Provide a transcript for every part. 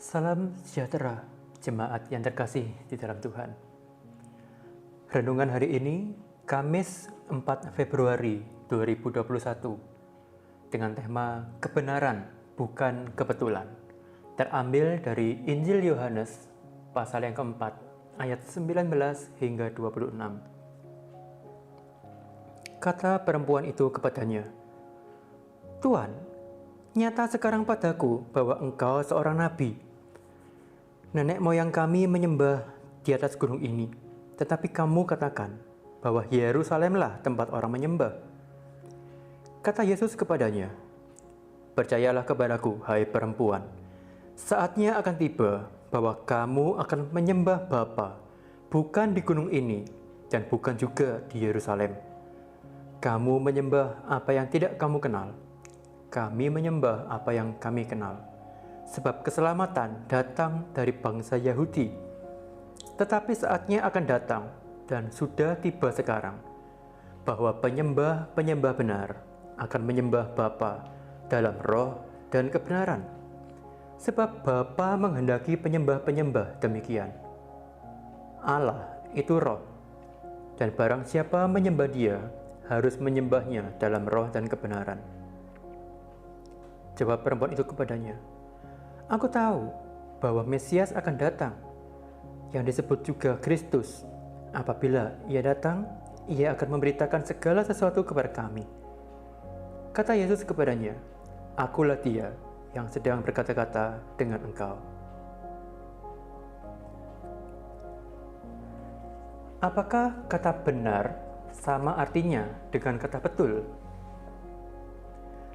Salam sejahtera, jemaat yang terkasih di dalam Tuhan. Renungan hari ini, Kamis 4 Februari 2021, dengan tema Kebenaran Bukan Kebetulan, terambil dari Injil Yohanes, pasal yang keempat, ayat 19 hingga 26. Kata perempuan itu kepadanya, "Tuan, nyata sekarang padaku bahwa engkau seorang nabi. Nenek moyang kami menyembah di atas gunung ini, tetapi kamu katakan bahwa Yerusalemlah tempat orang menyembah." Kata Yesus kepadanya, "Percayalah kepadaku, hai perempuan, saatnya akan tiba bahwa kamu akan menyembah Bapa, bukan di gunung ini dan bukan juga di Yerusalem. Kamu menyembah apa yang tidak kamu kenal, kami menyembah apa yang kami kenal. Sebab keselamatan datang dari bangsa Yahudi. Tetapi saatnya akan datang, dan sudah tiba sekarang, bahwa penyembah-penyembah benar akan menyembah Bapa dalam roh dan kebenaran. Sebab Bapa menghendaki penyembah-penyembah demikian. Allah itu roh, dan barang siapa menyembah Dia, harus menyembahnya dalam roh dan kebenaran." Jawab perempuan itu kepadanya, "Aku tahu bahwa Mesias akan datang, yang disebut juga Kristus. Apabila Ia datang, Ia akan memberitakan segala sesuatu kepada kami." Kata Yesus kepadanya, "Akulah Dia yang sedang berkata-kata dengan engkau." Apakah kata benar sama artinya dengan kata betul?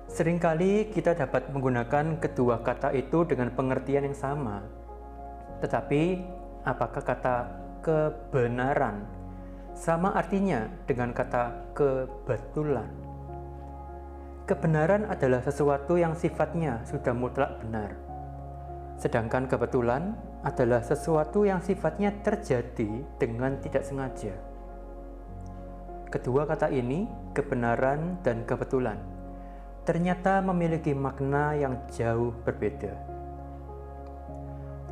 Seringkali kita dapat menggunakan kedua kata itu dengan pengertian yang sama. Tetapi, apakah kata kebenaran sama artinya dengan kata kebetulan? Kebenaran adalah sesuatu yang sifatnya sudah mutlak benar. Sedangkan kebetulan adalah sesuatu yang sifatnya terjadi dengan tidak sengaja. Kedua kata ini, kebenaran dan kebetulan, ternyata memiliki makna yang jauh berbeda.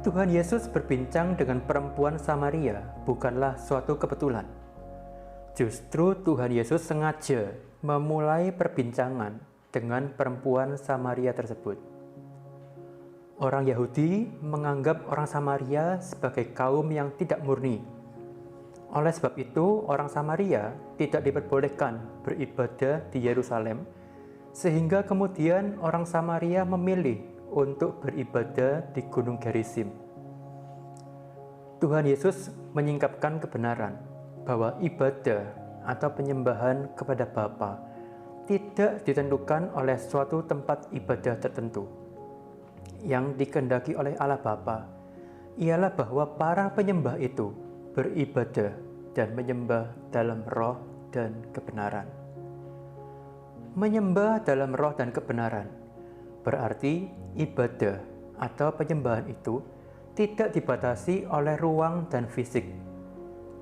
Tuhan Yesus berbincang dengan perempuan Samaria bukanlah suatu kebetulan. Justru Tuhan Yesus sengaja memulai perbincangan dengan perempuan Samaria tersebut. Orang Yahudi menganggap orang Samaria sebagai kaum yang tidak murni. Oleh sebab itu, orang Samaria tidak diperbolehkan beribadah di Yerusalem, sehingga kemudian orang Samaria memilih untuk beribadah di Gunung Gerizim. Tuhan Yesus menyingkapkan kebenaran bahwa ibadah atau penyembahan kepada Bapa tidak ditentukan oleh suatu tempat ibadah tertentu. Yang dikehendaki oleh Allah Bapa ialah bahwa para penyembah itu beribadah dan menyembah dalam roh dan kebenaran. Menyembah dalam roh dan kebenaran berarti ibadah atau penyembahan itu tidak dibatasi oleh ruang dan fisik.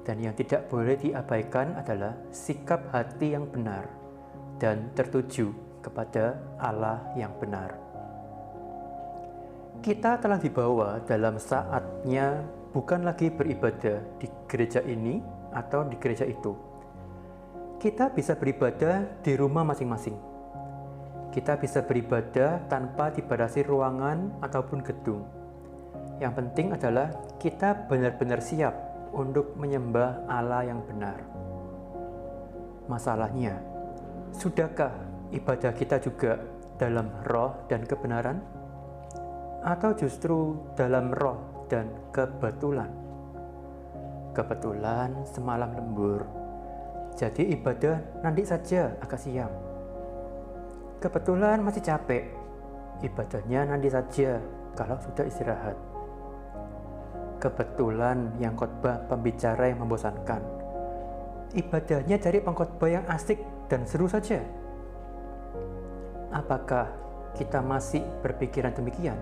Dan yang tidak boleh diabaikan adalah sikap hati yang benar dan tertuju kepada Allah yang benar. Kita telah dibawa dalam saatnya bukan lagi beribadah di gereja ini atau di gereja itu. Kita bisa beribadah di rumah masing-masing. Kita bisa beribadah tanpa dibatasi ruangan ataupun gedung. Yang penting adalah kita benar-benar siap untuk menyembah Allah yang benar. Masalahnya, sudahkah ibadah kita juga dalam roh dan kebenaran? Atau justru dalam roh dan kebetulan? Kebetulan semalam lembur, jadi ibadah nanti saja agak siang. Kebetulan masih capek, ibadahnya nanti saja kalau sudah istirahat. Kebetulan yang khotbah pembicara yang membosankan, ibadahnya cari pengkhotbah yang asik dan seru saja. Apakah kita masih berpikiran demikian?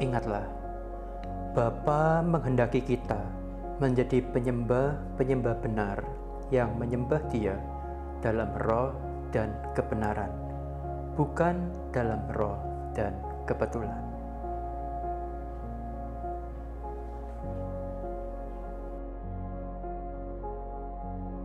Ingatlah, Bapa menghendaki kita menjadi penyembah-penyembah benar yang menyembah Dia dalam roh dan kebenaran, bukan dalam roh dan kebetulan.